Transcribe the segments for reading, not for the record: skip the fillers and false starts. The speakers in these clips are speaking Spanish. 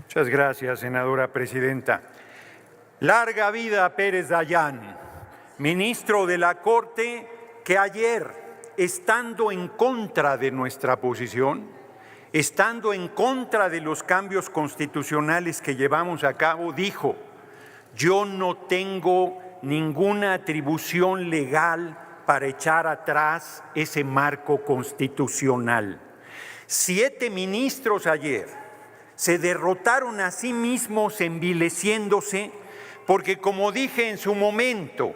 Muchas gracias, senadora presidenta. Larga vida a Pérez Dayán, ministro de la Corte, que ayer, estando en contra de nuestra posición, estando en contra de los cambios constitucionales que llevamos a cabo, dijo: yo no tengo ninguna atribución legal para echar atrás ese marco constitucional. 7 ministros ayer se derrotaron a sí mismos envileciéndose porque, como dije en su momento,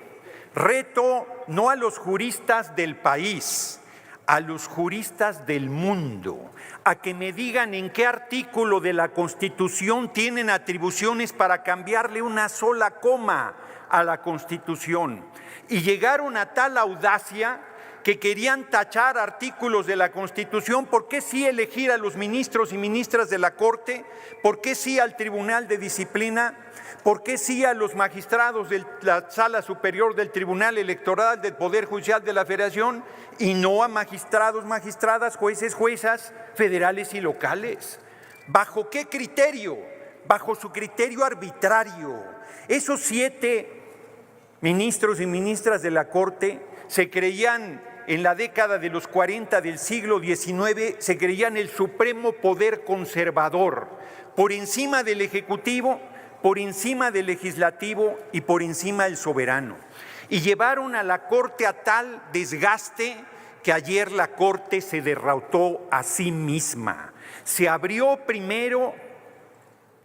reto no a los juristas del país, a los juristas del mundo, a que me digan en qué artículo de la Constitución tienen atribuciones para cambiarle una sola coma a la Constitución. Y llegaron a tal audacia que querían tachar artículos de la Constitución. ¿Por qué sí elegir a los ministros y ministras de la Corte? ¿Por qué sí al Tribunal de Disciplina? ¿Por qué sí a los magistrados de la Sala Superior del Tribunal Electoral del Poder Judicial de la Federación y no a magistrados, magistradas, jueces, juezas federales y locales? ¿Bajo qué criterio? Bajo su criterio arbitrario. Esos 7 ministros y ministras de la Corte se creían, en la década de los 40 del siglo XIX, se creían el supremo poder conservador, por encima del Ejecutivo, por encima del Legislativo y por encima del soberano. Y llevaron a la Corte a tal desgaste que ayer la Corte se derrotó a sí misma. Se abrió primero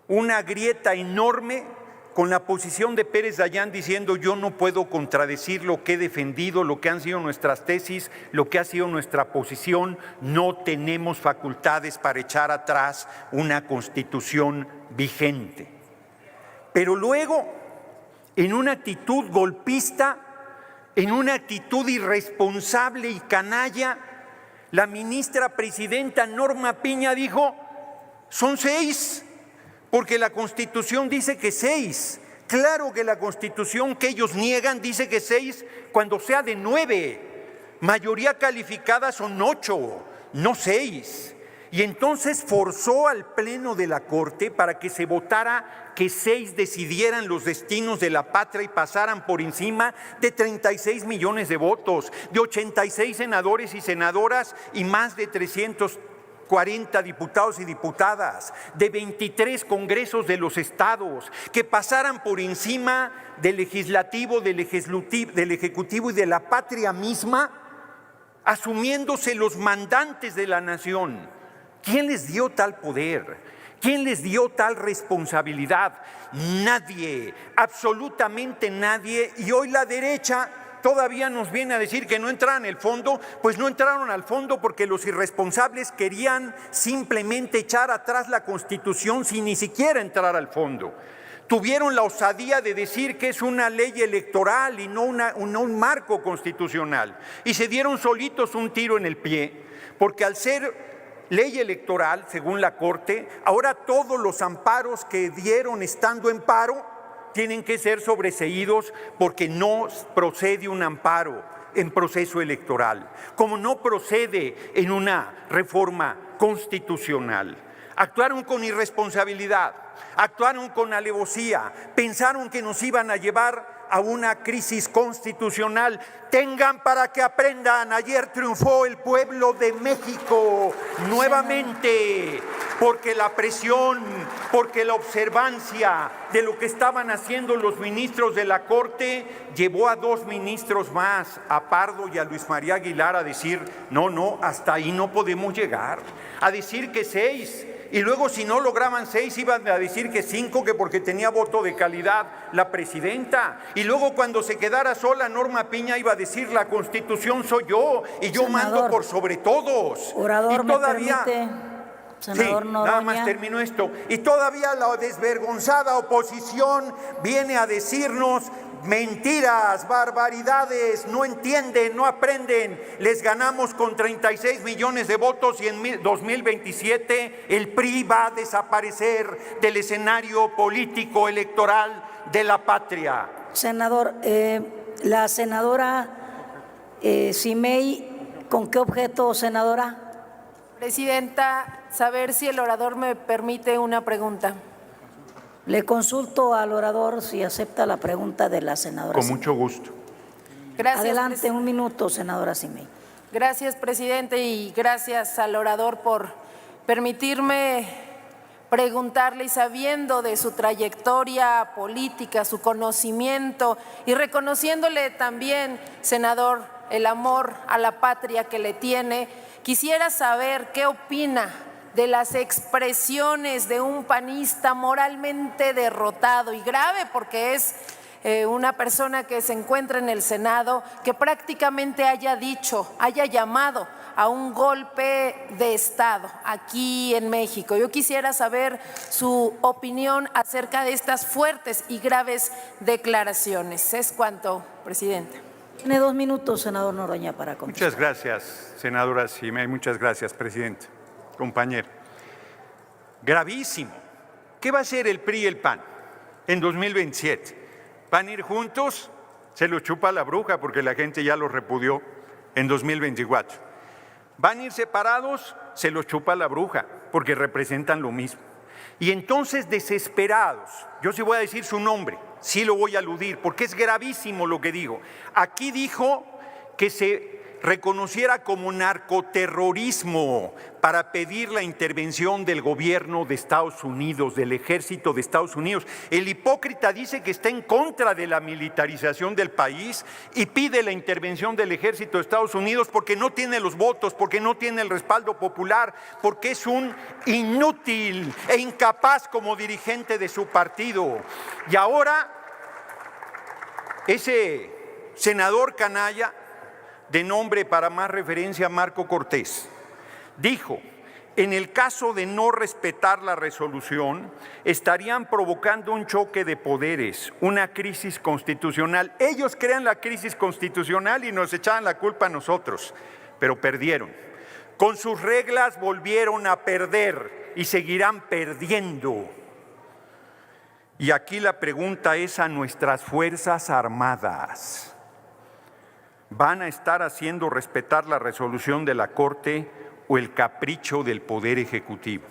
una grieta enorme con la posición de Pérez Dayán diciendo: yo no puedo contradecir lo que he defendido, lo que han sido nuestras tesis, lo que ha sido nuestra posición, no tenemos facultades para echar atrás una Constitución vigente. Pero luego, en una actitud golpista, en una actitud irresponsable y canalla, la ministra presidenta Norma Piña dijo: son 6. Porque la Constitución dice que 6. Claro que la Constitución que ellos niegan dice que 6 cuando sea de 9. Mayoría calificada son 8, no 6. Y entonces forzó al Pleno de la Corte para que se votara que 6 decidieran los destinos de la patria y pasaran por encima de 36 millones de votos, de 86 senadores y senadoras y más de 340 diputados y diputadas, de 23 congresos de los estados, que pasaran por encima del legislativo, del ejecutivo y de la patria misma, asumiéndose los mandantes de la nación. ¿Quién les dio tal poder? ¿Quién les dio tal responsabilidad? Nadie, absolutamente nadie. Y hoy la derecha todavía nos viene a decir que no entraron al fondo. Pues no entraron al fondo porque los irresponsables querían simplemente echar atrás la Constitución sin ni siquiera entrar al fondo. Tuvieron la osadía de decir que es una ley electoral y no un marco constitucional. Y se dieron solitos un tiro en el pie, porque al ser ley electoral, según la Corte, ahora todos los amparos que dieron estando en paro tienen que ser sobreseídos porque no procede un amparo en proceso electoral, como no procede en una reforma constitucional. Actuaron con irresponsabilidad, actuaron con alevosía, pensaron que nos iban a llevar a una crisis constitucional. Tengan para que aprendan, ayer triunfó el pueblo de México nuevamente, porque la presión, porque la observancia de lo que estaban haciendo los ministros de la Corte llevó a 2 ministros más, a Pardo y a Luis María Aguilar, a decir: no, hasta ahí no podemos llegar, a decir que 6. Y luego, si no lograban 6, iban a decir que 5, que porque tenía voto de calidad la presidenta. Y luego, cuando se quedara sola, Norma Piña iba a decir: la Constitución soy yo y yo mando por sobre todos. Orador, y todavía, ¿me permite, senador sí, Noroña? nada más termino esto. Y todavía la desvergonzada oposición viene a decirnos mentiras, barbaridades, no entienden, no aprenden. Les ganamos con 36 millones de votos y en 2027 el PRI va a desaparecer del escenario político electoral de la patria. Senador, la senadora Simei, ¿con qué objeto, senadora? Presidenta, saber si el orador me permite una pregunta. Le consulto al orador si acepta la pregunta de la senadora. Con Simei. mucho gusto. Gracias, Adelante, un minuto, senadora Simei. Gracias, presidente, y gracias al orador por permitirme preguntarle, y sabiendo de su trayectoria política, su conocimiento y reconociéndole también, senador, el amor a la patria que le tiene, quisiera saber qué opina de las expresiones de un panista moralmente derrotado y grave, porque es una persona que se encuentra en el Senado, que prácticamente haya llamado a un golpe de Estado aquí en México. Yo quisiera saber su opinión acerca de estas fuertes y graves declaraciones. Es cuanto, presidente. Tiene 2 minutos, senador Noroña, para contestar. Muchas gracias, senadora Simei. Muchas gracias, presidente. Compañero. Gravísimo. ¿Qué va a hacer el PRI y el PAN en 2027? ¿Van a ir juntos? Se lo chupa la bruja porque la gente ya los repudió en 2024. ¿Van a ir separados? Se los chupa la bruja porque representan lo mismo. Y entonces, desesperados, yo sí voy a decir su nombre, sí lo voy a aludir porque es gravísimo lo que digo. Aquí dijo que se reconociera como narcoterrorismo para pedir la intervención del gobierno de Estados Unidos, del ejército de Estados Unidos. El hipócrita dice que está en contra de la militarización del país y pide la intervención del ejército de Estados Unidos porque no tiene los votos, porque no tiene el respaldo popular, porque es un inútil e incapaz como dirigente de su partido. Y ahora ese senador canalla, de nombre para más referencia Marco Cortés, dijo: en el caso de no respetar la resolución, estarían provocando un choque de poderes, una crisis constitucional. Ellos crean la crisis constitucional y nos echaban la culpa a nosotros, pero perdieron. Con sus reglas volvieron a perder y seguirán perdiendo. Y aquí la pregunta es a nuestras Fuerzas Armadas. ¿Van a estar haciendo respetar la resolución de la Corte o el capricho del Poder Ejecutivo?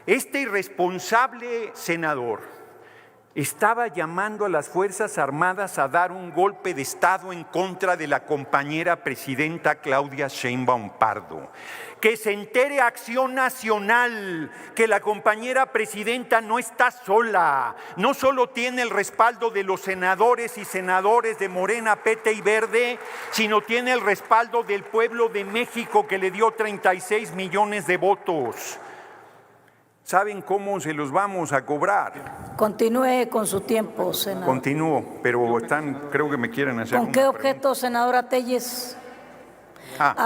Este irresponsable senador estaba llamando a las Fuerzas Armadas a dar un golpe de Estado en contra de la compañera presidenta Claudia Sheinbaum Pardo. Que se entere Acción Nacional que la compañera presidenta no está sola, no solo tiene el respaldo de los senadores y senadores de Morena, PT y Verde, sino tiene el respaldo del pueblo de México que le dio 36 millones de votos. ¿Saben cómo se los vamos a cobrar? Continúe con su tiempo, senador. Continúo, pero creo que me quieren hacer ¿Con una qué objeto, pregunta. senadora Telles?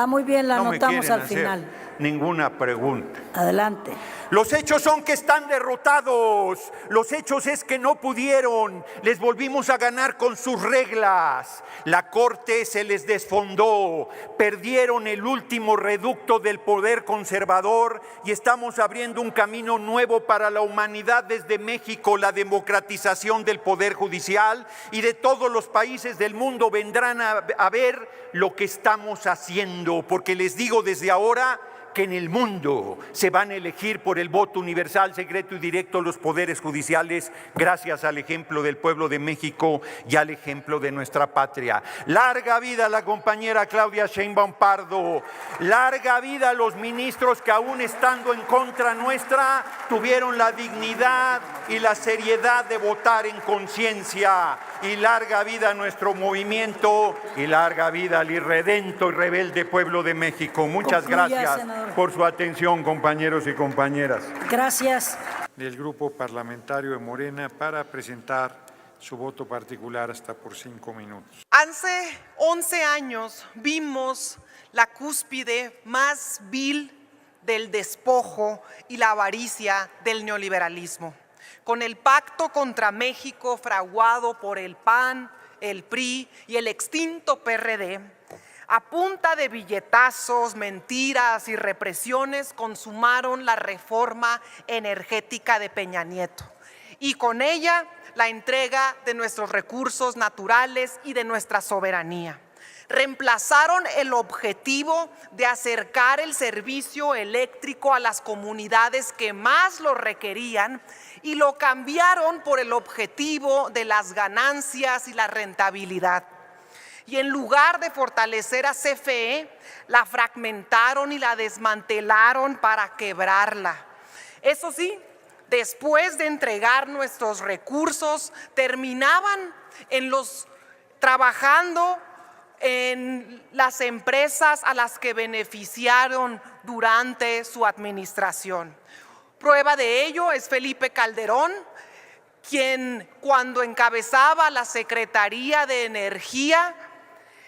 Muy bien, la no me anotamos quieren al hacer final. Ninguna pregunta. Adelante. Los hechos son que están derrotados. Los hechos es que no pudieron. Les volvimos a ganar con sus reglas. La Corte se les desfondó. Perdieron el último reducto del poder conservador y estamos abriendo un camino nuevo para la humanidad desde México. La democratización del poder judicial, y de todos los países del mundo vendrán a ver lo que estamos haciendo, porque les digo desde ahora que en el mundo se van a elegir por el voto universal, secreto y directo los poderes judiciales, gracias al ejemplo del pueblo de México y al ejemplo de nuestra patria. Larga vida a la compañera Claudia Sheinbaum Pardo, larga vida a los ministros que, aún estando en contra nuestra, tuvieron la dignidad y la seriedad de votar en conciencia, y larga vida a nuestro movimiento, y larga vida al irredento y rebelde pueblo de México. Muchas Concluya, gracias senador. por su atención, compañeros y compañeras. Gracias. Del Grupo Parlamentario de Morena para presentar su voto particular hasta por 5 minutos. Hace 11 años vimos la cúspide más vil del despojo y la avaricia del neoliberalismo. Con el pacto contra México fraguado por el PAN, el PRI y el extinto PRD, a punta de billetazos, mentiras y represiones consumaron la reforma energética de Peña Nieto, y con ella la entrega de nuestros recursos naturales y de nuestra soberanía. Reemplazaron el objetivo de acercar el servicio eléctrico a las comunidades que más lo requerían y lo cambiaron por el objetivo de las ganancias y la rentabilidad. Y en lugar de fortalecer a CFE, la fragmentaron y la desmantelaron para quebrarla. Eso sí, después de entregar nuestros recursos, terminaban trabajando en las empresas a las que beneficiaron durante su administración. Prueba de ello es Felipe Calderón, quien cuando encabezaba la Secretaría de Energía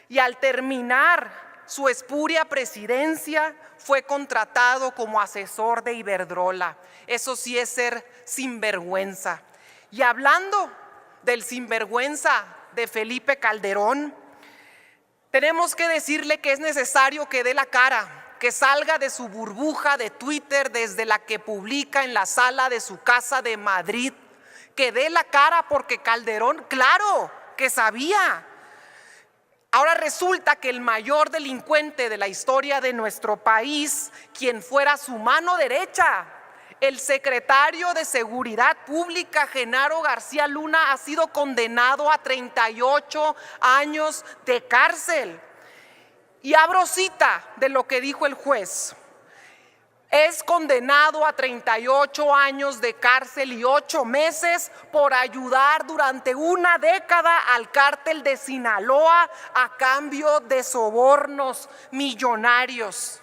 y al terminar su espuria presidencia fue contratado como asesor de Iberdrola. Eso sí es ser sinvergüenza. Y hablando del sinvergüenza de Felipe Calderón, tenemos que decirle que es necesario que dé la cara, que salga de su burbuja de Twitter desde la que publica en la sala de su casa de Madrid, que dé la cara porque Calderón, claro, que sabía. Ahora resulta que el mayor delincuente de la historia de nuestro país, quien fuera su mano derecha, el secretario de Seguridad Pública, Genaro García Luna, ha sido condenado a 38 años de cárcel. Y abro cita de lo que dijo el juez. Es condenado a 38 años de cárcel y 8 meses por ayudar durante una década al cártel de Sinaloa a cambio de sobornos millonarios.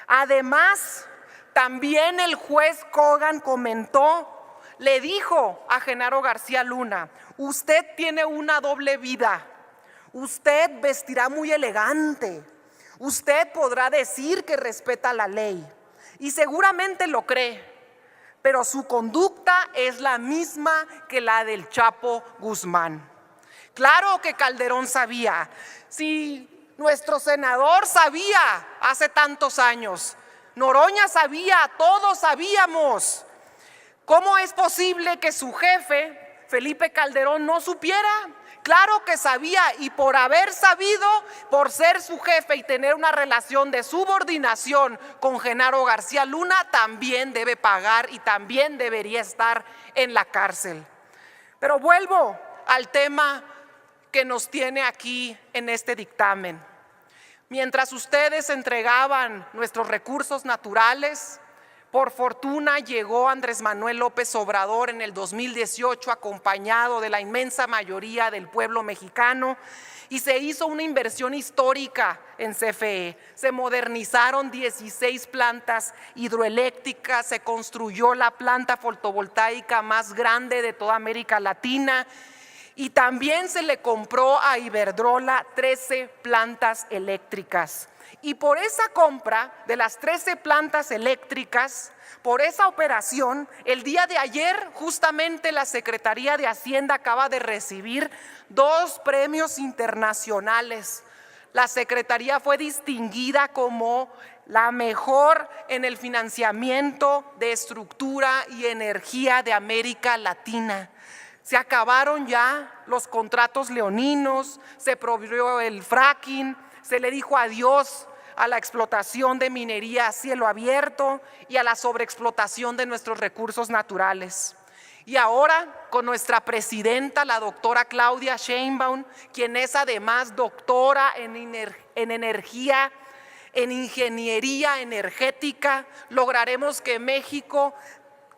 Además, también el juez Kogan le dijo a Genaro García Luna: usted tiene una doble vida, usted vestirá muy elegante, usted podrá decir que respeta la ley y seguramente lo cree, pero su conducta es la misma que la del Chapo Guzmán. Claro que Calderón sabía, si nuestro senador sabía hace tantos años, Noroña sabía, todos sabíamos. ¿Cómo es posible que su jefe, Felipe Calderón, no supiera? Claro que sabía, y por haber sabido, por ser su jefe y tener una relación de subordinación con Genaro García Luna, también debe pagar y también debería estar en la cárcel. Pero vuelvo al tema que nos tiene aquí en este dictamen. Mientras ustedes entregaban nuestros recursos naturales, por fortuna llegó Andrés Manuel López Obrador en el 2018 acompañado de la inmensa mayoría del pueblo mexicano y se hizo una inversión histórica en CFE. Se modernizaron 16 plantas hidroeléctricas, se construyó la planta fotovoltaica más grande de toda América Latina y también se le compró a Iberdrola 13 plantas eléctricas. Y por esa compra de las 13 plantas eléctricas, por esa operación, el día de ayer justamente la Secretaría de Hacienda acaba de recibir 2 premios internacionales. La Secretaría fue distinguida como la mejor en el financiamiento de estructura y energía de América Latina. Se acabaron ya los contratos leoninos, se prohibió el fracking, se le dijo adiós a la explotación de minería a cielo abierto y a la sobreexplotación de nuestros recursos naturales. Y ahora con nuestra presidenta, la doctora Claudia Sheinbaum, quien es además doctora en energía, en ingeniería energética, lograremos que México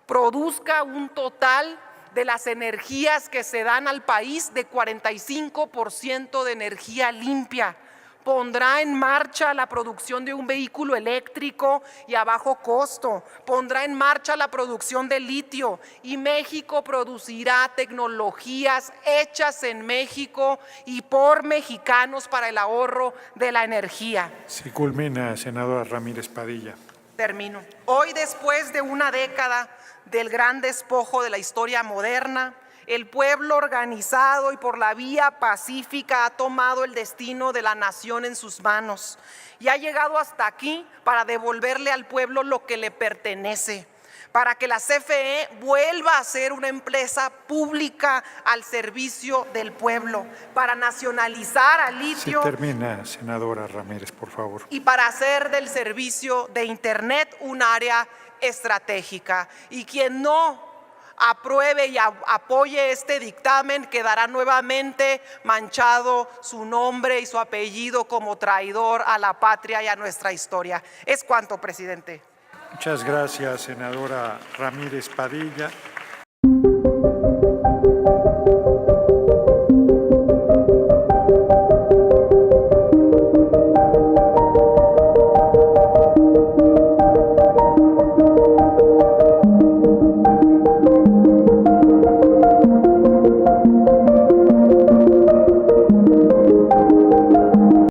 produzca un total de las energías que se dan al país de 45% de energía limpia. Pondrá en marcha la producción de un vehículo eléctrico y a bajo costo, pondrá en marcha la producción de litio y México producirá tecnologías hechas en México y por mexicanos para el ahorro de la energía. Se culmina, senadora Ramírez Padilla. Termino. Hoy, después de una década del gran despojo de la historia moderna, el pueblo organizado y por la vía pacífica ha tomado el destino de la nación en sus manos y ha llegado hasta aquí para devolverle al pueblo lo que le pertenece, para que la CFE vuelva a ser una empresa pública al servicio del pueblo, para nacionalizar a Si litio termina, senadora Ramírez, por favor. y para hacer del servicio de Internet un área estratégica. Y quien no apruebe y apoye este dictamen quedará nuevamente manchado su nombre y su apellido como traidor a la patria y a nuestra historia. Es cuanto, presidente. Muchas gracias, senadora Ramírez Padilla.